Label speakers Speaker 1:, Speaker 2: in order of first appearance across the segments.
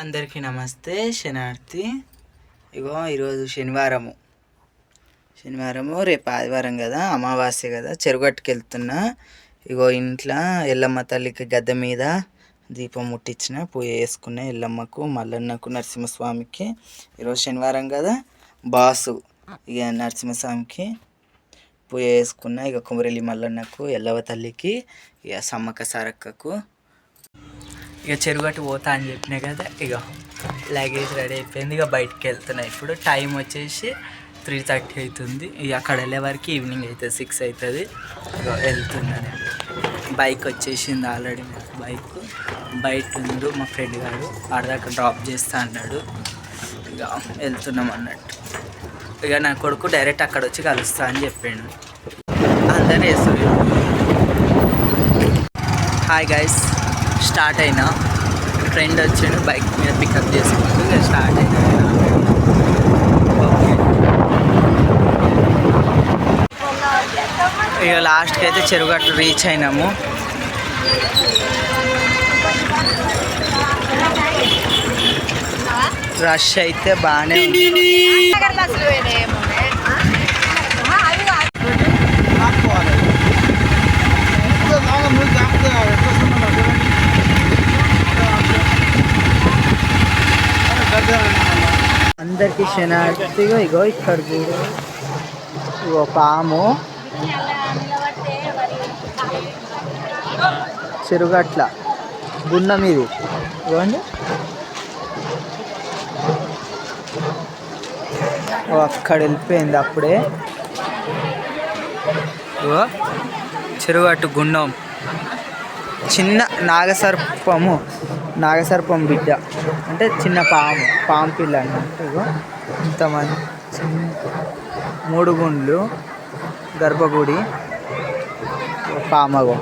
Speaker 1: అందరికీ నమస్తే. శనార్థి. ఈరోజు శనివారము రేపు ఆదివారం కదా, అమావాస్య కదా, చెరుగట్టుకు వెళ్తున్నా. ఇంట్లో ఎల్లమ్మ తల్లికి గద్దె మీద దీపం ముట్టించిన, పూజ చేసుకున్న ఎల్లమ్మకు, మల్లన్నకు, నరసింహస్వామికి. ఈరోజు శనివారం కదా, బాసు నరసింహస్వామికి పూజ చేసుకున్న. కుమరెల్లి మల్లన్నకు, ఎల్లవ తల్లికి, సమ్మక్క సారక్కకు. చెరుగట్టు పోతా అని చెప్పినా కదా. లగేజ్ రెడీ అయిపోయింది. బయటికి వెళ్తున్నా. ఇప్పుడు టైం వచ్చేసి 3:30 అవుతుంది. అక్కడ వెళ్ళే వరకు ఈవినింగ్ అవుతుంది, 6 అవుతుంది. వెళ్తున్నాను. బైక్ వచ్చేసింది ఆల్రెడీ. బైక్ బయట ఉంది. మా ఫ్రెండ్ గారు ఆడదాకా డ్రాప్ చేస్తా అన్నాడు. వెళ్తున్నాం అన్నట్టు. నా కొడుకు డైరెక్ట్ అక్కడ వచ్చి కలుస్తా అని చెప్పాడు. అందరూ వేస్తారు. హాయ్ గైస్, స్టార్ట్ అయినా. ఫ్రెండ్ వచ్చాడు, బైక్ మీద పికప్ చేసుకుంటూ స్టార్ట్ అయినా. లాస్ట్కి అయితే చెరుగట్టు రీచ్ అయినాము. రష్ అయితే బాగానే ఉంది. అందరికి శనార్థిగా ఇక్కడ చూడు, పాము చెరుగట్ల గుండం ఇది. ఇవ్వండి, అక్కడ వెళ్ళిపోయింది అప్పుడే. చెరుగట్టు గుండం, చిన్న నాగసర్పం బిడ్డ, అంటే చిన్న పాము పిల్ల అన్నట్టు. ఇంతమంది 3 గుండ్లు, గర్భగుడి, పామగో.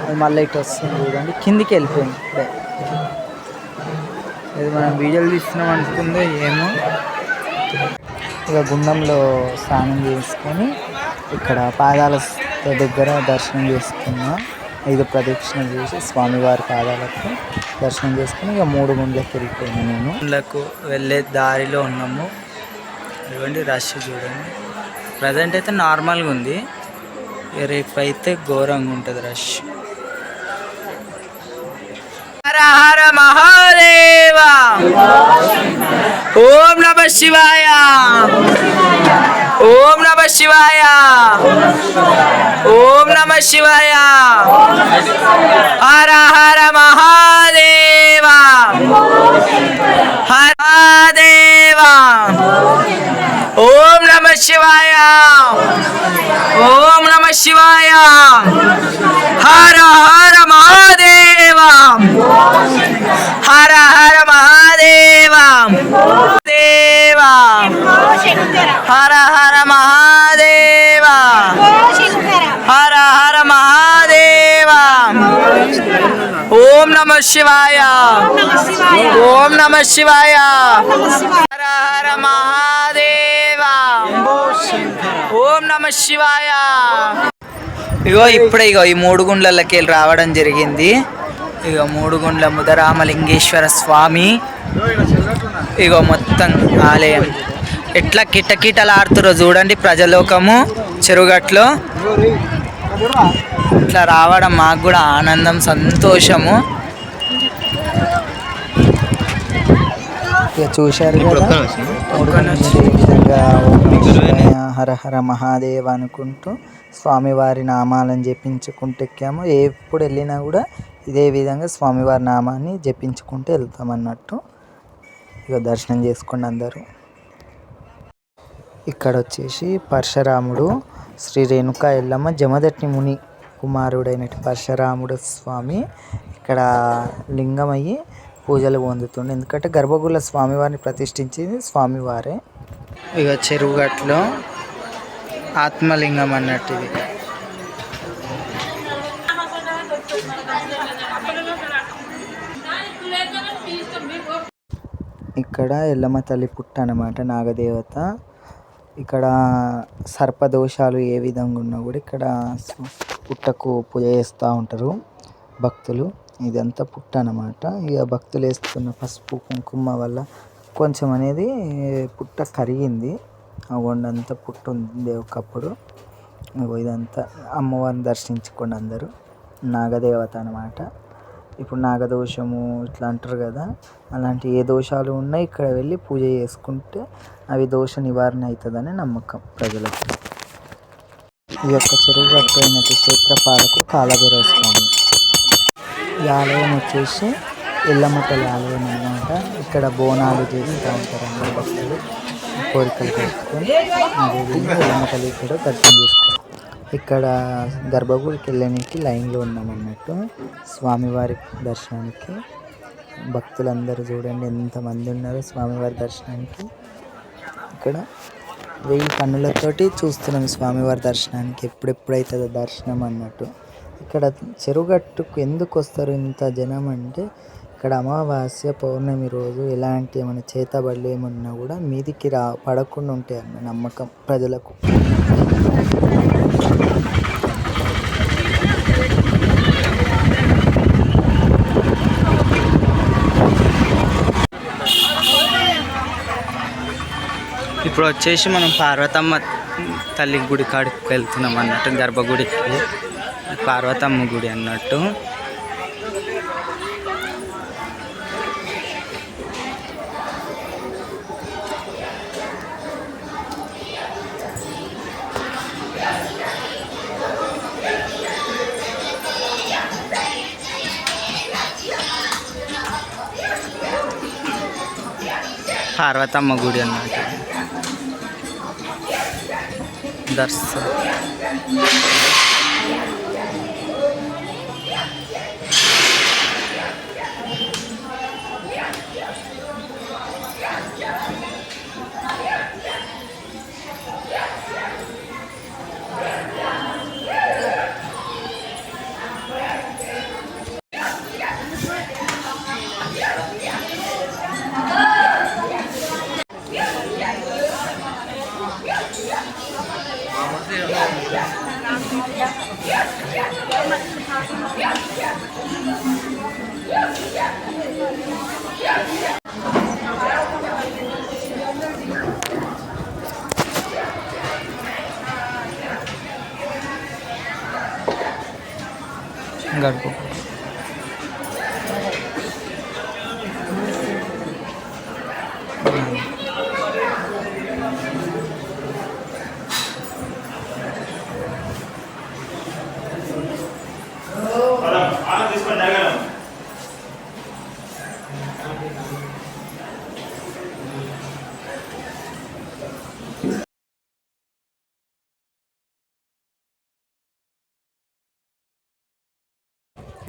Speaker 1: అది మళ్ళీ ఇటు వస్తుంది చూడండి. కిందికి వెళ్ళిపోయింది ఇప్పుడే. ఇది మనం వీడియోలు తీస్తున్నాం అనుకుందో ఏమో. గుండంలో స్నానం చేసుకొని ఇక్కడ పాదాల దగ్గర దర్శనం చేసుకున్నా. 5 ప్రదక్షిణలు చేసి స్వామివారి పాదాలకు దర్శనం చేసుకుని 3 గుండ్లకు వెళ్ళిపోయాను నేను. గుండ్లకు వెళ్ళే దారిలో ఉన్నాము. ఇవ్వండి, రష్ చూడండి. ప్రజెంట్ అయితే నార్మల్గా ఉంది. రేపు అయితే ఘోరంగా ఉంటుంది రష్. హర హర మహాదేవ. ఓం నమ శివాయ. ఓం నమ శివాయ. ఓం నమ శివాయ. హర హర మహాదేవ. హర దేవ. ఓం నమ శివాయ. ఓం నమ శివాయ. హర హర మహాదేవ. హర హర మహాదేవ. దేవ. హర హర మహాదేవ. హర హర మహాదేవ. ఓం నమ శివాయ. ఓం నమ శివాయ. హర హర మహాదేవ. ఓం నమ శివాయ. ఇప్పుడే ఈ 3 గుండ్లకి వెళ్ళి రావడం జరిగింది. 3 గుండ్ల ముదరామలింగేశ్వర స్వామి. మొత్తం ఆలయం ఎట్లా కిటకిటలాడుతురో చూడండి. ప్రజలోకము చెరుగట్లో ఇట్లా రావడం మాకు కూడా ఆనందం, సంతోషము. చూశారు కదా, విధంగా హర హర మహాదేవ అనుకుంటూ స్వామివారి నామాలను జపించుకుంటూ ఎక్కాము. ఎప్పుడు వెళ్ళినా కూడా ఇదే విధంగా స్వామివారి నామాన్ని జపించుకుంటూ వెళ్తామన్నట్టు. దర్శనం చేసుకోండి అందరూ. ఇక్కడ వచ్చేసి పరశురాముడు, శ్రీ రేణుకా ఎల్లమ్మ జమదట్ని ముని కుమారుడైన పరశురాముడు స్వామి ఇక్కడ లింగమయ్యి పూజలు పొందుతుండే. ఎందుకంటే గర్భగుడిలో స్వామివారిని ప్రతిష్ఠించింది స్వామివారే. చెరువుగట్లో ఆత్మలింగం అన్నట్టు ఇది. ఇక్కడ ఎల్లమ్మ తల్లి పుట్ట అన్నమాట, నాగదేవత. ఇక్కడ సర్పదోషాలు ఏ విధంగా ఉన్నా కూడా ఇక్కడ పుట్టకు పూజ చేస్తూ ఉంటారు భక్తులు. ఇదంతా పుట్ట అన్నమాట. ఇక భక్తులు వేస్తున్న పసుపు కుంకుమ వల్ల కొంచెం అనేది పుట్ట కరిగింది. ఆ కొండంతా పుట్ట ఉంది ఒకప్పుడు. ఇదంతా అమ్మవారిని దర్శించుకోండి అందరూ. నాగదేవత అన్నమాట. ఇప్పుడు నాగదోషము ఇట్లా అంటారు కదా, అలాంటి ఏ దోషాలు ఉన్నాయి ఇక్కడ వెళ్ళి పూజ చేసుకుంటే అవి దోష నివారణ అవుతుందని నమ్మకం ప్రజలకు. ఈ యొక్క చెరువు గట్టు అయినట్టు క్షేత్రపాలకు కాలభైరవ స్వామి. ఈ ఆలయం వచ్చేసి ఎల్లమ్మ తల్లి ఆలయం అన్నమాట. ఇక్కడ బోనాలు చేస్తూ ఉంటారు అందరు భక్తులు కోరికలు కట్టుకొని. అదేవిధంగా ఎల్లమ్మ తల్లి కూడా దర్శనం చేసుకోవాలి. ఇక్కడ గర్భగుడికి వెళ్ళడానికి లైన్లో ఉన్నామన్నట్టు స్వామివారి దర్శనానికి. భక్తులందరూ చూడండి ఎంతమంది ఉన్నారో స్వామివారి దర్శనానికి. ఇక్కడ 1000 కన్నులతోటి చూస్తున్నాం స్వామివారి దర్శనానికి. ఎప్పుడెప్పుడైతుందో దర్శనం అన్నట్టు. ఇక్కడ చెరువుగట్టుకు ఎందుకు వస్తారు ఇంత జనం అంటే, ఇక్కడ అమావాస్య పౌర్ణమి రోజు ఎలాంటి ఏమైనా చేతబడులు ఏమన్నా కూడా మీదికి పడకుండా ఉంటాయి అన్న నమ్మకం ప్రజలకు. ఇప్పుడు వచ్చేసి మనం పార్వతమ్మ తల్లి గుడి కాడికి వెళ్తున్నాం అన్నట్టు. గర్భగుడికి పార్వతమ్మ గుడి అన్నట్టు. పార్వతమ్మ గుడి అన్నట్టు. దర్శనం గడుపు.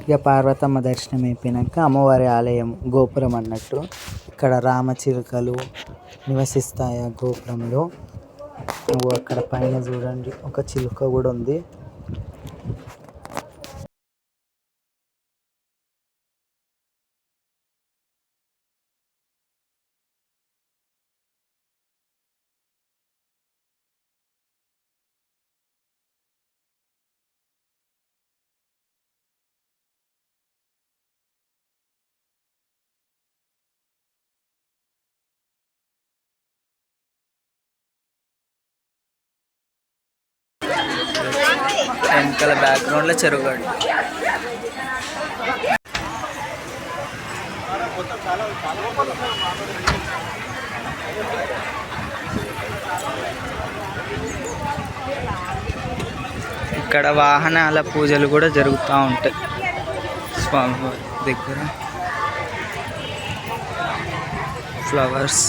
Speaker 1: ఇక పార్వతమ్మ దర్శనం అయిపోయాక అమ్మవారి ఆలయం గోపురం అన్నట్టు. ఇక్కడ రామచిలుకలు నివసిస్తాయి ఆ గోపురంలో. అక్కడ పైన చూడండి ఒక చిలుక కూడా ఉంది. వెనకాల బ్యాక్గ్రౌండ్లో చెరువుగడ్డ. ఇక్కడ వాహనాల పూజలు కూడా జరుగుతూ ఉంటాయి స్వామివారి దగ్గర. ఫ్లవర్స్